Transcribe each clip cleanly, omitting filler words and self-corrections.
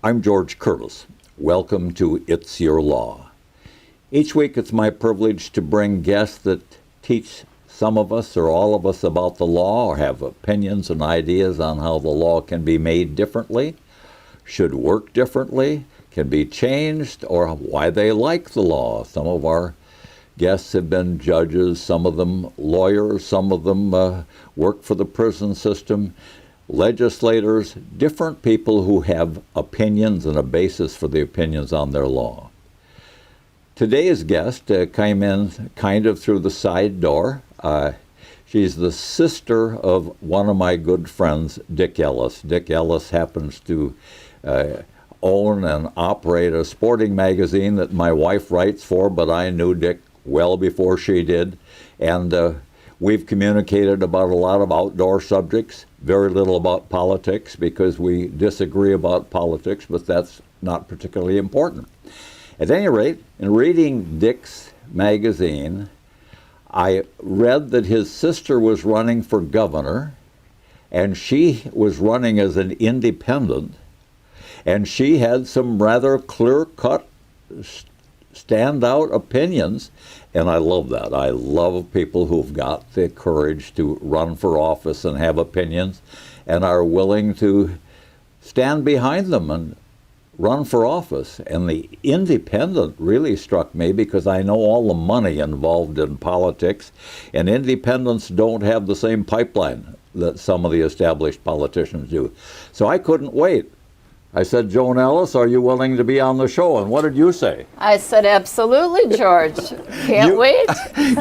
I'm George Curtis. Welcome to It's Your Law. Each week it's my privilege to bring guests that teach some of us or all of us about the law or have opinions and ideas on how the law can be made differently, should work differently, can be changed, or why they like the law. Some of our guests have been judges, some of them lawyers, some of them work for the prison system, legislators, different people who have opinions and a basis for the opinions on their law. Today's guest came in kind of through the side door. She's the sister of one of my good friends, Dick Ellis. Dick Ellis happens to own and operate a sporting magazine that my wife writes for, but I knew Dick well before she did. And we've communicated about a lot of outdoor subjects, very little about politics because we disagree about politics, but that's not particularly important. At any rate, in reading Dick's magazine, I read that his sister was running for governor, and she was running as an independent, and she had some rather clear-cut, standout opinions, and I love that. I love people who've got the courage to run for office and have opinions and are willing to stand behind them and run for office. And the independent really struck me because I know all the money involved in politics, and independents don't have the same pipeline that some of the established politicians do. So I couldn't wait. I said, Joan Ellis, are you willing to be on the show? And what did you say? I said, absolutely, George. Can't wait.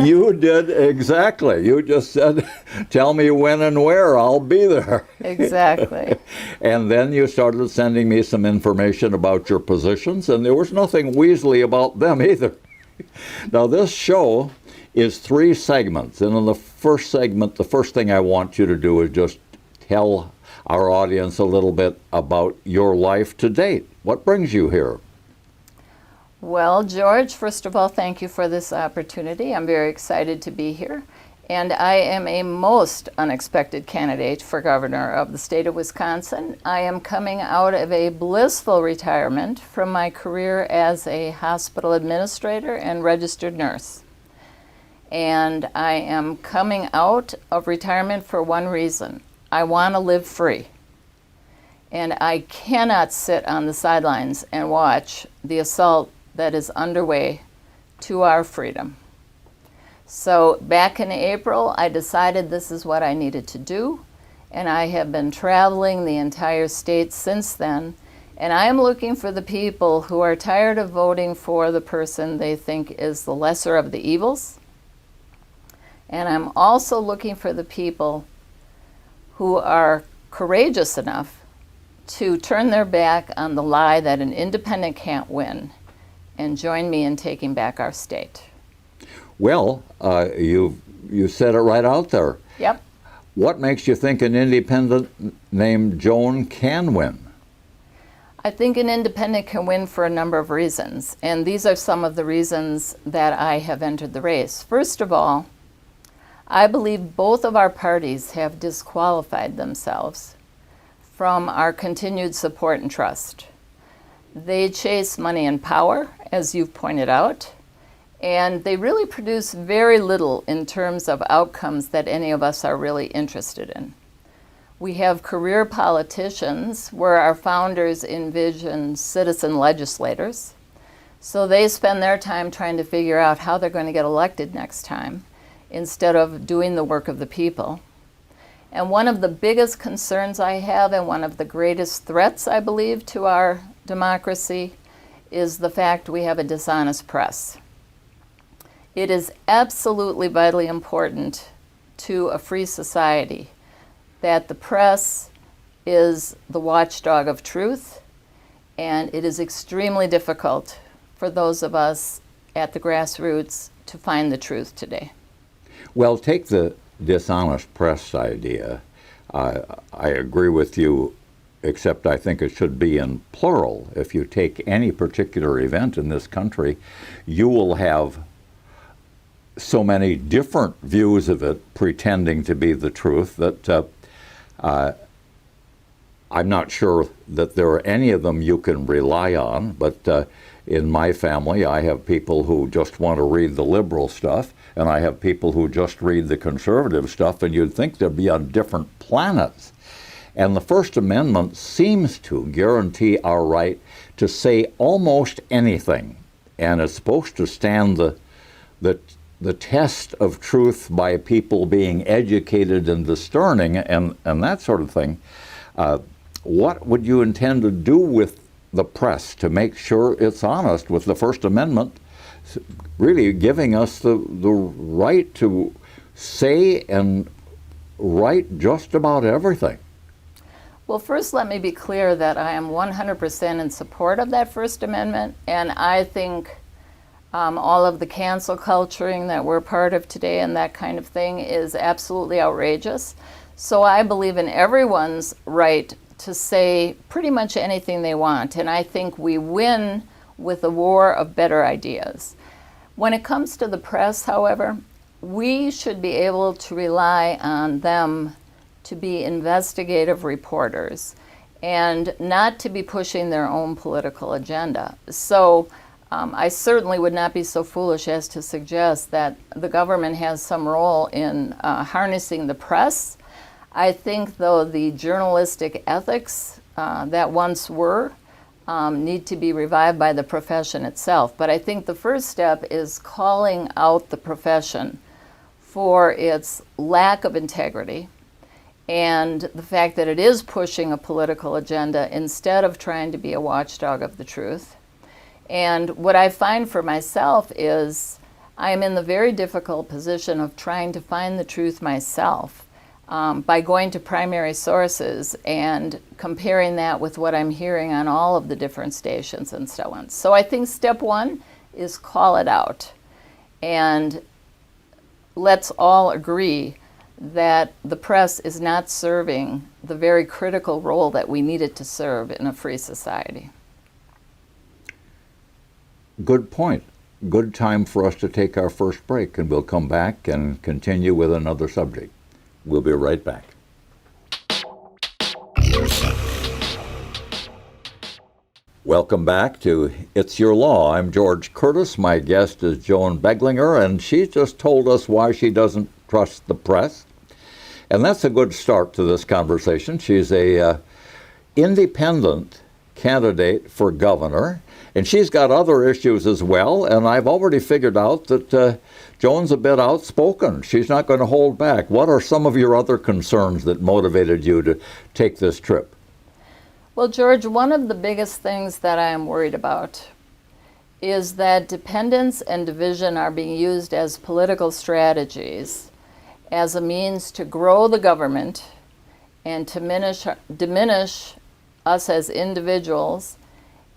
You did exactly. You just said, tell me when and where, I'll be there. Exactly. And then you started sending me some information about your positions, and there was nothing weaselly about them either. Now, this show is 3 segments, and in the first segment, the first thing I want you to do is just tell our audience a little bit about your life to date. What brings you here? Well, George, first of all, thank you for this opportunity. I'm very excited to be here. And I am a most unexpected candidate for governor of the state of Wisconsin. I am coming out of a blissful retirement from my career as a hospital administrator and registered nurse. And I am coming out of retirement for one reason. I want to live free. And I cannot sit on the sidelines and watch the assault that is underway to our freedom. So back in April, I decided this is what I needed to do, and I have been traveling the entire state since then, and I am looking for the people who are tired of voting for the person they think is the lesser of the evils, and I'm also looking for the people who are courageous enough to turn their back on the lie that an independent can't win and join me in taking back our state. Well, you said it right out there. Yep. What makes you think an independent named Joan can win? I think an independent can win for a number of reasons, and these are some of the reasons that I have entered the race. First of all, I believe both of our parties have disqualified themselves from our continued support and trust. They chase money and power, as you've pointed out, and they really produce very little in terms of outcomes that any of us are really interested in. We have career politicians where our founders envisioned citizen legislators, so they spend their time trying to figure out how they're going to get elected next time, instead of doing the work of the people. And one of the biggest concerns I have, and one of the greatest threats, I believe, to our democracy is the fact we have a dishonest press. It is absolutely vitally important to a free society that the press is the watchdog of truth, and it is extremely difficult for those of us at the grassroots to find the truth today. Well, take the dishonest press idea. I agree with you, except I think it should be in plural. If you take any particular event in this country, you will have so many different views of it pretending to be the truth that I'm not sure that there are any of them you can rely on, but in my family, I have people who just want to read the liberal stuff, and I have people who just read the conservative stuff, and you'd think they'd be on different planets. And the First Amendment seems to guarantee our right to say almost anything, and it's supposed to stand the test of truth by people being educated and discerning and that sort of thing. What would you intend to do with the press to make sure it's honest with the First Amendment really giving us the right to say and write just about everything? Well, first let me be clear that I am 100% in support of that First Amendment, and I think all of the cancel culturing that we're part of today and that kind of thing is absolutely outrageous. So I believe in everyone's right to say pretty much anything they want, and I think we win with a war of better ideas. When it comes to the press, however, we should be able to rely on them to be investigative reporters and not to be pushing their own political agenda. So I certainly would not be so foolish as to suggest that the government has some role in harnessing the press. I think, though, the journalistic ethics that once were need to be revived by the profession itself. But I think the first step is calling out the profession for its lack of integrity and the fact that it is pushing a political agenda instead of trying to be a watchdog of the truth. And what I find for myself is I am in the very difficult position of trying to find the truth myself by going to primary sources and comparing that with what I'm hearing on all of the different stations and so on. So I think step one is call it out. And let's all agree that the press is not serving the very critical role that we need it to serve in a free society. Good point. Good time for us to take our first break, and we'll come back and continue with another subject. We'll be right back. Welcome back to It's Your Law. I'm George Curtis. My guest is Joan Beglinger, and she just told us why she doesn't trust the press. And that's a good start to this conversation. She's a independent candidate for governor, and she's got other issues as well, and I've already figured out that Joan's a bit outspoken. She's not going to hold back. What are some of your other concerns that motivated you to take this trip? Well, George, one of the biggest things that I am worried about is that dependence and division are being used as political strategies as a means to grow the government and to diminish us as individuals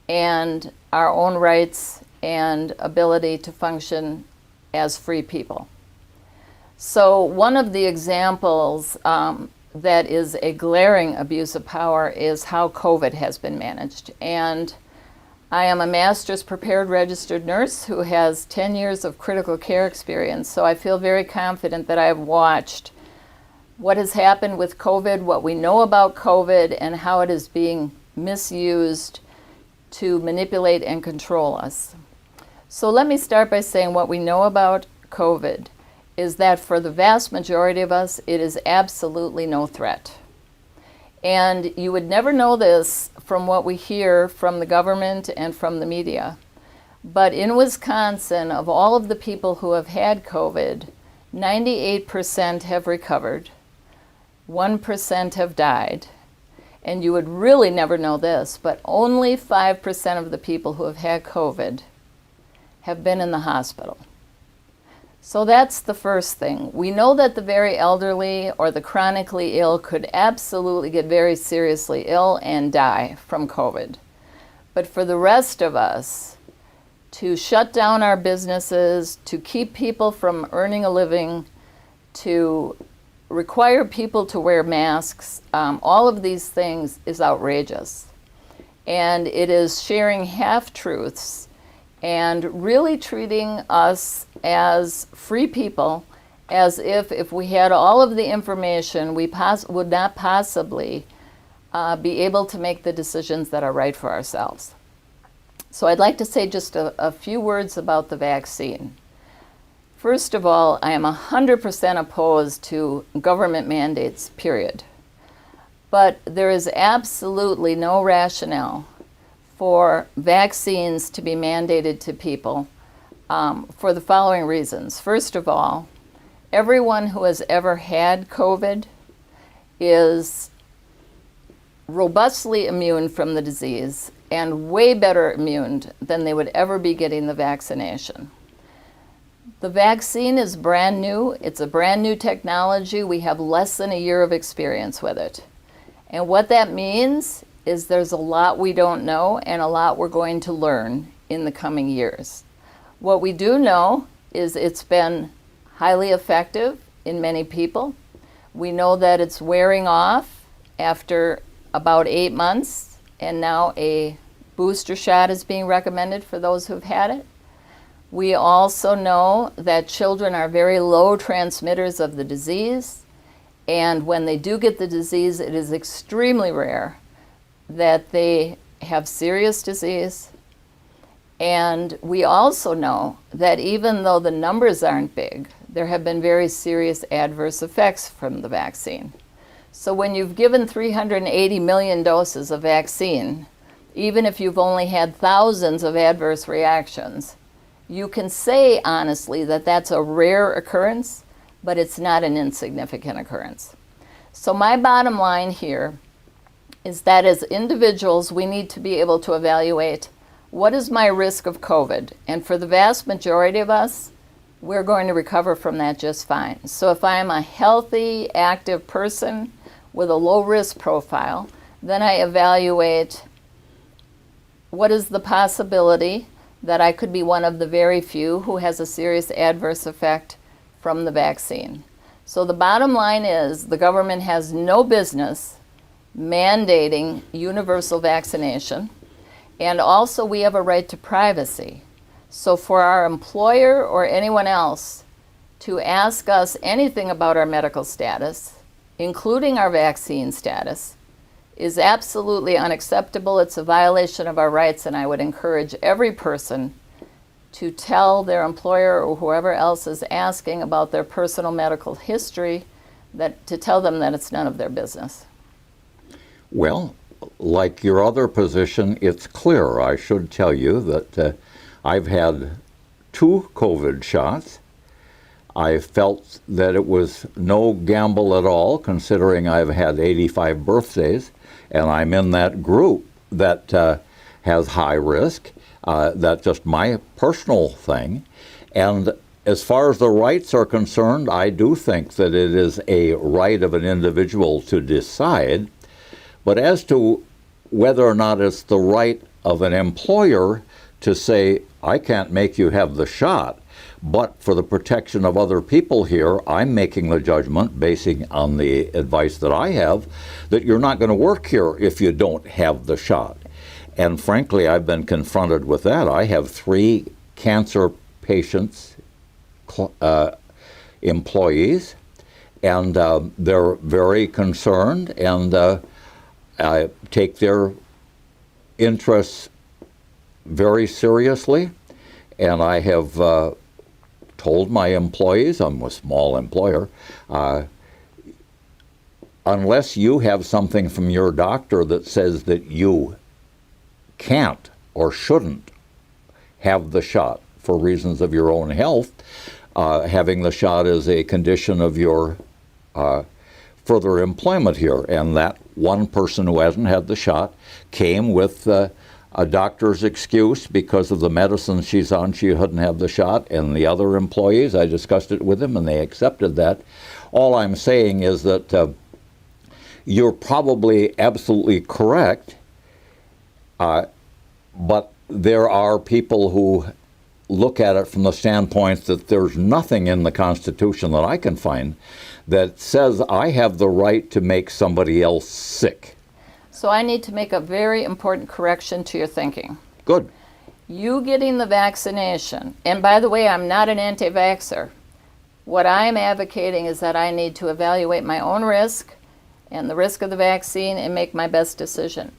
and our own rights and ability to function as free people. So one of the examples that is a glaring abuse of power is how COVID has been managed. And I am a master's prepared registered nurse who has 10 years of critical care experience, so I feel very confident that I have watched what has happened with COVID, what we know about COVID, and how it is being misused to manipulate and control us. So let me start by saying what we know about COVID is that for the vast majority of us, it is absolutely no threat. And you would never know this from what we hear from the government and from the media. But in Wisconsin, of all of the people who have had COVID, 98% have recovered, 1% have died. And you would really never know this, but only 5% of the people who have had COVID have been in the hospital. So that's the first thing. We know that the very elderly or the chronically ill could absolutely get very seriously ill and die from COVID. But for the rest of us, to shut down our businesses, to keep people from earning a living, to require people to wear masks, all of these things is outrageous. And it is sharing half-truths and really treating us as free people as if we had all of the information, we would not possibly be able to make the decisions that are right for ourselves. So I'd like to say just a few words about the vaccine. First of all, I am 100% opposed to government mandates, period. But there is absolutely no rationale for vaccines to be mandated to people for the following reasons. First of all, everyone who has ever had COVID is robustly immune from the disease and way better immune than they would ever be getting the vaccination. The vaccine is brand new. It's a brand new technology. We have less than a year of experience with it. And what that means is there's a lot we don't know and a lot we're going to learn in the coming years. What we do know is it's been highly effective in many people. We know that it's wearing off after about 8 months, and now a booster shot is being recommended for those who've had it. We also know that children are very low transmitters of the disease, and when they do get the disease, it is extremely rare that they have serious disease. And we also know that even though the numbers aren't big, there have been very serious adverse effects from the vaccine. So when you've given 380 million doses of vaccine, even if you've only had thousands of adverse reactions, you can say honestly that that's a rare occurrence, but it's not an insignificant occurrence. So my bottom line here is that as individuals, we need to be able to evaluate what is my risk of COVID? And for the vast majority of us, we're going to recover from that just fine. So if I'm a healthy, active person with a low risk profile, then I evaluate what is the possibility that I could be one of the very few who has a serious adverse effect from the vaccine. So the bottom line is the government has no business mandating universal vaccination, and also we have a right to privacy. So for our employer or anyone else to ask us anything about our medical status, including our vaccine status, is absolutely unacceptable. It's a violation of our rights, and I would encourage every person to tell their employer or whoever else is asking about their personal medical history to tell them that it's none of their business. Well, like your other position, it's clear. I should tell you that I've had 2 COVID shots. I felt that it was no gamble at all, considering I've had 85 birthdays, and I'm in that group that has high risk. That's just my personal thing. And as far as the rights are concerned, I do think that it is a right of an individual to decide. But as to whether or not it's the right of an employer to say, I can't make you have the shot, but for the protection of other people here, I'm making the judgment, basing on the advice that I have, that you're not going to work here if you don't have the shot. And frankly, I've been confronted with that. I have 3 cancer patients, employees, and they're very concerned, and I take their interests very seriously. And I have told my employees, I'm a small employer, unless you have something from your doctor that says that you can't or shouldn't have the shot for reasons of your own health, having the shot is a condition of your further employment here. And that one person who hasn't had the shot came with a doctor's excuse because of the medicine she's on, she couldn't have the shot. And the other employees, I discussed it with them and they accepted that. All I'm saying is that you're probably absolutely correct, but there are people who look at it from the standpoint that there's nothing in the Constitution that I can find that says I have the right to make somebody else sick. So I need to make a very important correction to your thinking. Good. You getting the vaccination, and by the way, I'm not an anti-vaxxer. What I'm advocating is that I need to evaluate my own risk and the risk of the vaccine and make my best decision.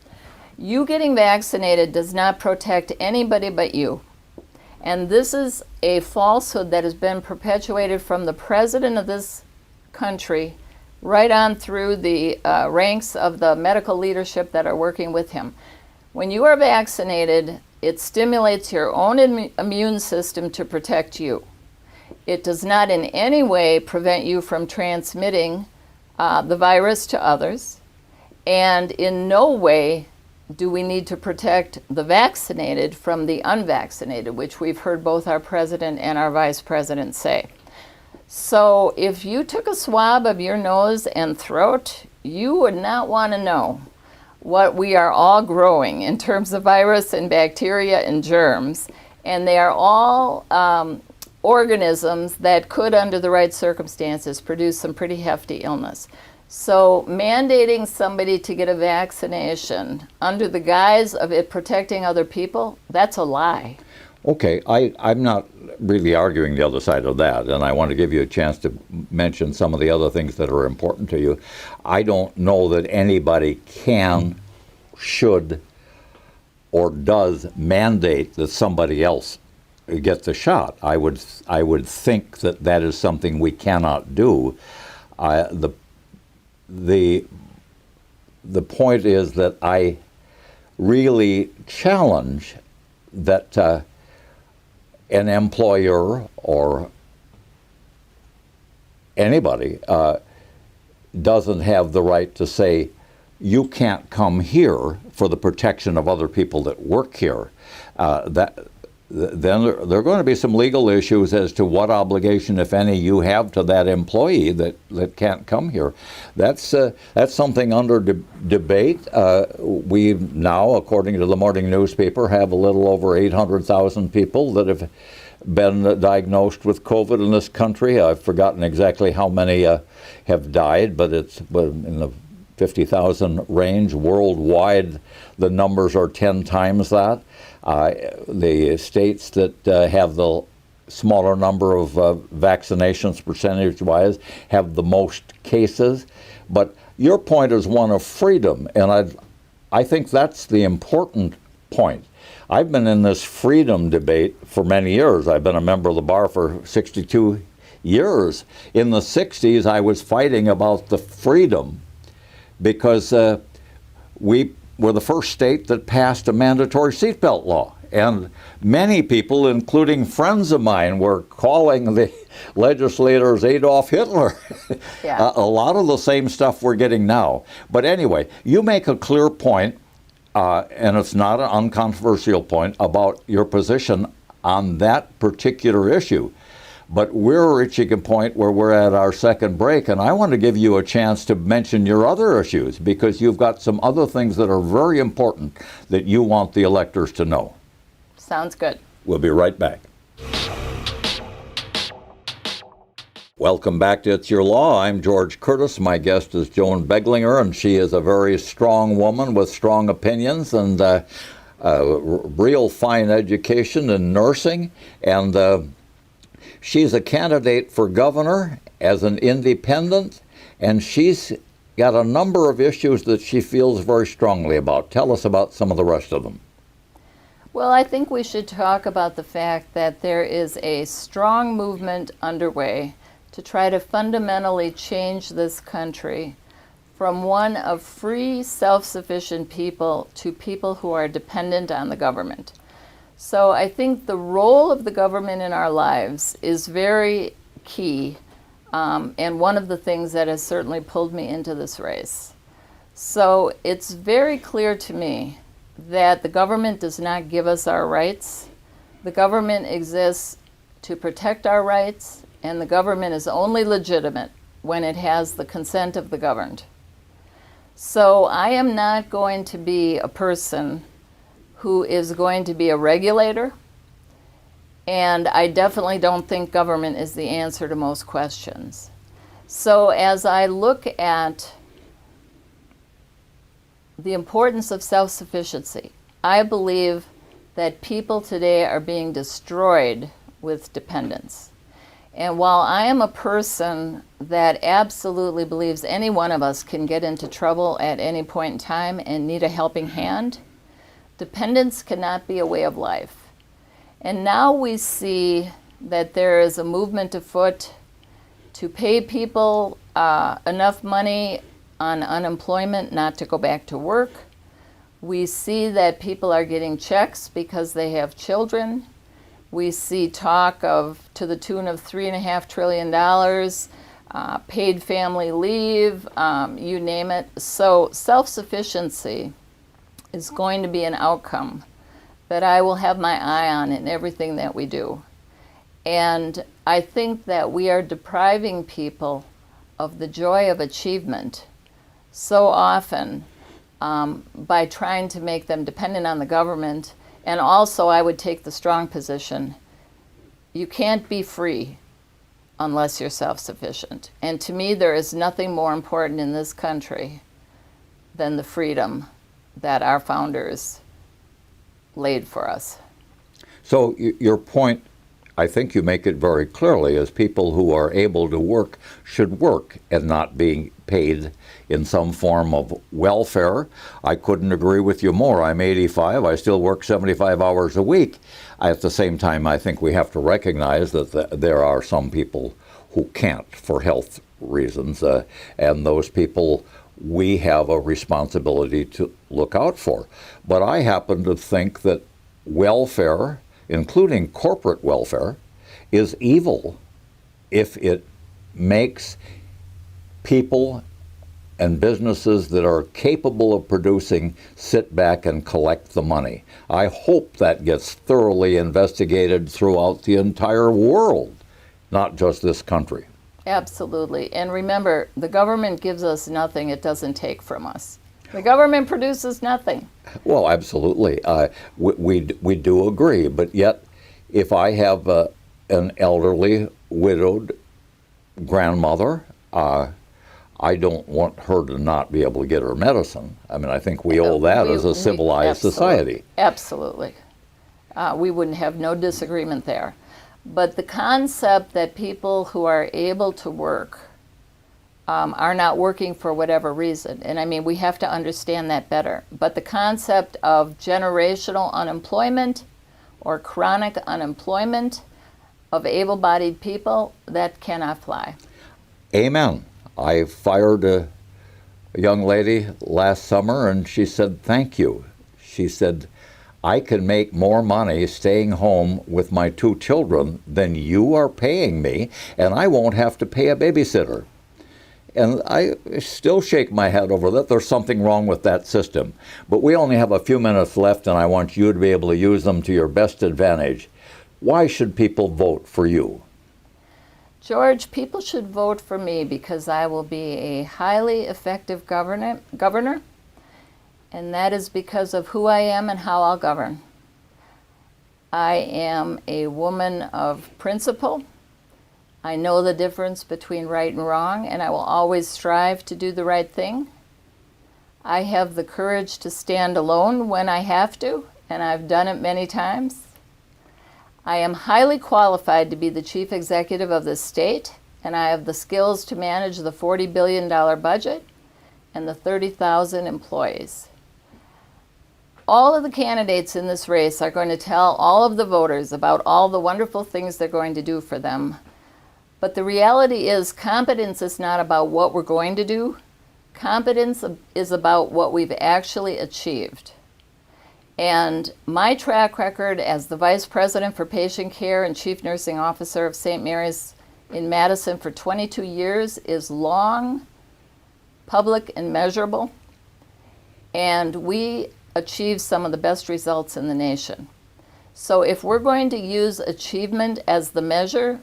You getting vaccinated does not protect anybody but you. And this is a falsehood that has been perpetuated from the president of this country right on through the ranks of the medical leadership that are working with him. When you are vaccinated, it stimulates your own immune system to protect you. It does not in any way prevent you from transmitting the virus to others, and in no way do we need to protect the vaccinated from the unvaccinated, which we've heard both our president and our vice president say. So if you took a swab of your nose and throat, you would not want to know what we are all growing in terms of virus and bacteria and germs, and they are all organisms that could, under the right circumstances, produce some pretty hefty illness. So mandating somebody to get a vaccination under the guise of it protecting other people, that's a lie. Okay, I'm not really arguing the other side of that, and I want to give you a chance to mention some of the other things that are important to you. I don't know that anybody can, should, or does mandate that somebody else get the shot. I would think that that is something we cannot do. The point is that I really challenge that an employer or anybody doesn't have the right to say, you can't come here for the protection of other people that work here. Then there are going to be some legal issues as to what obligation, if any, you have to that employee that can't come here. That's something under debate. We now, according to the morning newspaper, have a little over 800,000 people that have been diagnosed with COVID in this country. I've forgotten exactly how many have died, but it's in the 50,000 range. Worldwide, the numbers are 10 times that. The states that have the smaller number of vaccinations percentage-wise have the most cases. But your point is one of freedom, and I think that's the important point. I've been in this freedom debate for many years. I've been a member of the bar for 62 years. In the 60s, I was fighting about the freedom because we were the first state that passed a mandatory seatbelt law. And many people, including friends of mine, were calling the legislators Adolf Hitler. Yeah. A lot of the same stuff we're getting now. But anyway, you make a clear point, and it's not an uncontroversial point, about your position on that particular issue. But we're reaching a point where we're at our second break, and I want to give you a chance to mention your other issues, because you've got some other things that are very important that you want the electors to know. Sounds good. We'll be right back. Welcome back to It's Your Law. I'm George Curtis. My guest is Joan Beglinger, and she is a very strong woman with strong opinions and real fine education in nursing. And she's a candidate for governor as an independent, and she's got a number of issues that she feels very strongly about. Tell us about some of the rest of them. Well, I think we should talk about the fact that there is a strong movement underway to try to fundamentally change this country from one of free, self-sufficient people to people who are dependent on the government. So I think the role of the government in our lives is very key, and one of the things that has certainly pulled me into this race. So it's very clear to me that the government does not give us our rights. The government exists to protect our rights, and the government is only legitimate when it has the consent of the governed. So I am not going to be a person who is going to be a regulator, and I definitely don't think government is the answer to most questions. So as I look at the importance of self-sufficiency, I believe that people today are being destroyed with dependence. And while I am a person that absolutely believes any one of us can get into trouble at any point in time and need a helping hand, dependence cannot be a way of life. And now we see that there is a movement afoot to pay people enough money on unemployment not to go back to work. We see that people are getting checks because they have children. We see talk of to the tune of $3.5 trillion, paid family leave, you name it. So self-sufficiency is going to be an outcome that I will have my eye on in everything that we do. And I think that we are depriving people of the joy of achievement so often by trying to make them dependent on the government. And also, I would take the strong position, you can't be free unless you're self-sufficient. And to me, there is nothing more important in this country than the freedom that our founders laid for us. So your point, I think you make it very clearly, is people who are able to work should work and not being paid in some form of welfare. I couldn't agree with you more. I'm 85. I still work 75 hours a week. At the same time, I think we have to recognize that there are some people who can't for health reasons, and those people we have a responsibility to look out for. But I happen to think that welfare, including corporate welfare, is evil if it makes people and businesses that are capable of producing sit back and collect the money. I hope that gets thoroughly investigated throughout the entire world, not just this country. Absolutely. And remember, the government gives us nothing it doesn't take from us. The government produces nothing. Well, absolutely. We do agree. But yet, if I have an elderly, widowed grandmother, I don't want her to not be able to get her medicine. I mean, I think we owe that as a civilized society. Absolutely. We wouldn't have no disagreement there. But the concept that people who are able to work are not working for whatever reason, and I mean, we have to understand that better. But the concept of generational unemployment or chronic unemployment of able-bodied people, that cannot fly. Amen. I fired a young lady last summer, and she said, thank you. She said, I can make more money staying home with my 2 children than you are paying me, and I won't have to pay a babysitter. And I still shake my head over that. There's something wrong with that system. But we only have a few minutes left, and I want you to be able to use them to your best advantage. Why should people vote for you? George, people should vote for me because I will be a highly effective governor, and that is because of who I am and how I'll govern. I am a woman of principle. I know the difference between right and wrong, and I will always strive to do the right thing. I have the courage to stand alone when I have to, and I've done it many times. I am highly qualified to be the chief executive of this state, and I have the skills to manage the $40 billion budget and the 30,000 employees. All of the candidates in this race are going to tell all of the voters about all the wonderful things they're going to do for them. But the reality is, competence is not about what we're going to do. Competence is about what we've actually achieved. And my track record as the Vice President for Patient Care and Chief Nursing Officer of St. Mary's in Madison for 22 years is long, public, and measurable. And we achieved some of the best results in the nation. So if we're going to use achievement as the measure,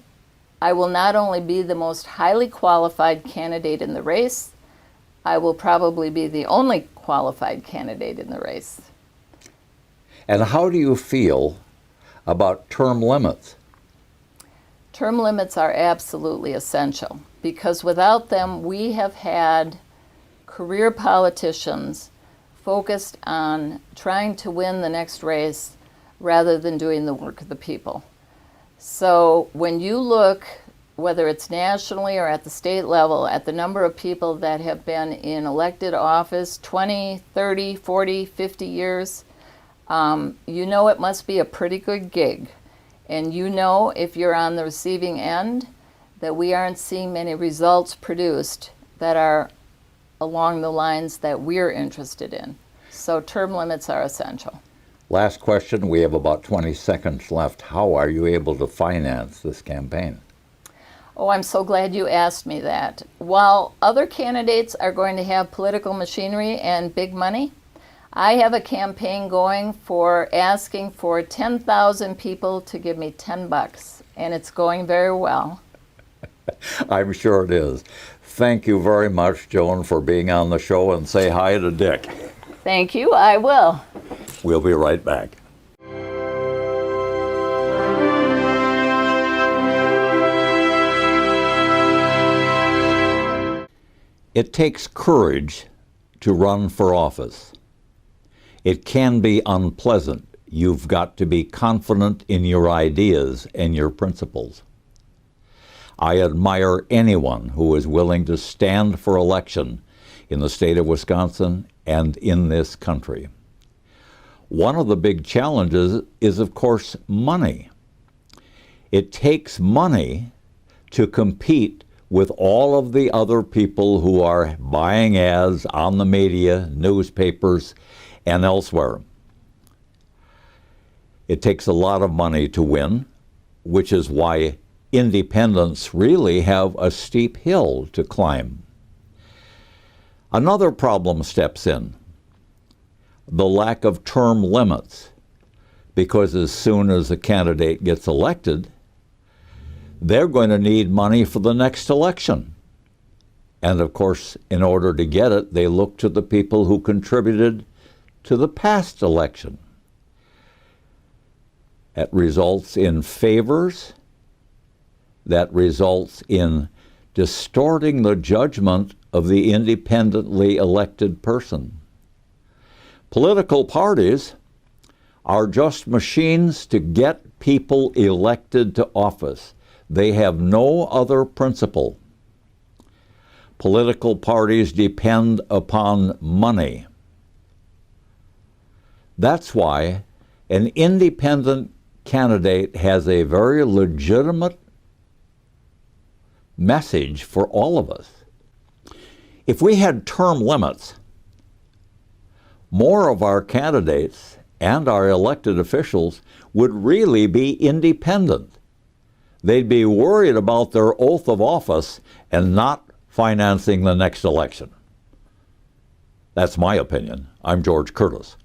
I will not only be the most highly qualified candidate in the race, I will probably be the only qualified candidate in the race. And how do you feel about term limits? Term limits are absolutely essential because without them, we have had career politicians focused on trying to win the next race rather than doing the work of the people. So when you look whether it's nationally or at the state level, at the number of people that have been in elected office 20, 30, 40, 50 years, you know it must be a pretty good gig. And you know, if you're on the receiving end, that we aren't seeing many results produced that are along the lines that we're interested in. So term limits are essential. Last question. We have about 20 seconds left. How are you able to finance this campaign? Oh, I'm so glad you asked me that. While other candidates are going to have political machinery and big money, I have a campaign going for asking for 10,000 people to give me $10, and it's going very well. I'm sure it is. Thank you very much, Joan, for being on the show, and say hi to Dick. Thank you, I will. We'll be right back. It takes courage to run for office. It can be unpleasant. You've got to be confident in your ideas and your principles. I admire anyone who is willing to stand for election in the state of Wisconsin and in this country. One of the big challenges is, of course, money. It takes money to compete with all of the other people who are buying ads on the media, newspapers, and elsewhere. It takes a lot of money to win, which is why independents really have a steep hill to climb. Another problem steps in: the lack of term limits, because as soon as a candidate gets elected, they're going to need money for the next election. And of course, in order to get it, they look to the people who contributed to the past election. That results in favors, that results in distorting the judgment of the independently elected person. Political parties are just machines to get people elected to office. They have no other principle. Political parties depend upon money. That's why an independent candidate has a very legitimate message for all of us. If we had term limits, more of our candidates and our elected officials would really be independent. They'd be worried about their oath of office and not financing the next election. That's my opinion. I'm George Curtis.